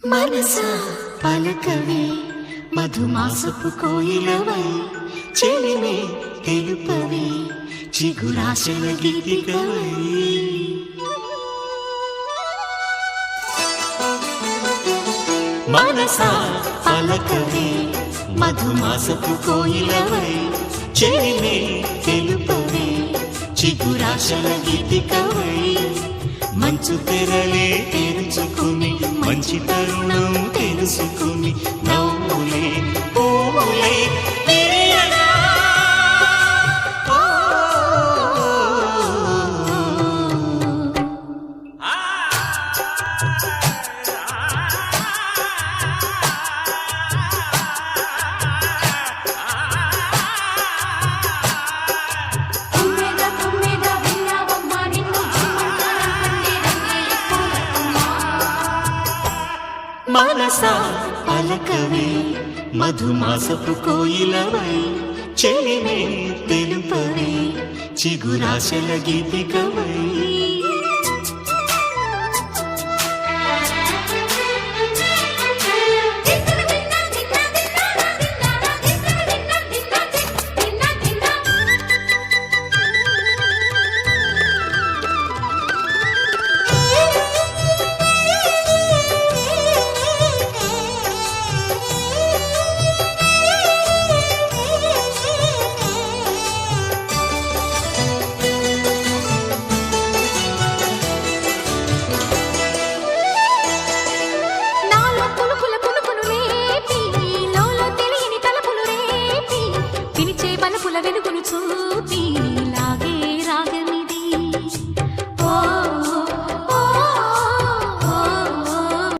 మనసా పలకవే మధుమాసపు కోయిలవై చెలిమే తెలుపవే చిగురాశల గీతికవై మనసా పలకవే మధుమాసపు కోయిలవై చెలిమే తెలుపవే చిగురాశల గీతికవై మంచు తెరలే తెరుచుకుని మంచి తరుణం తెలుసుకుని నవ్వులే పూలే విరియగా మనసా పలకవే మధుమాసపు కోయిలవై చెలిమే తెలుపవే చిగురాశల గీతికవై వెలుగును చూ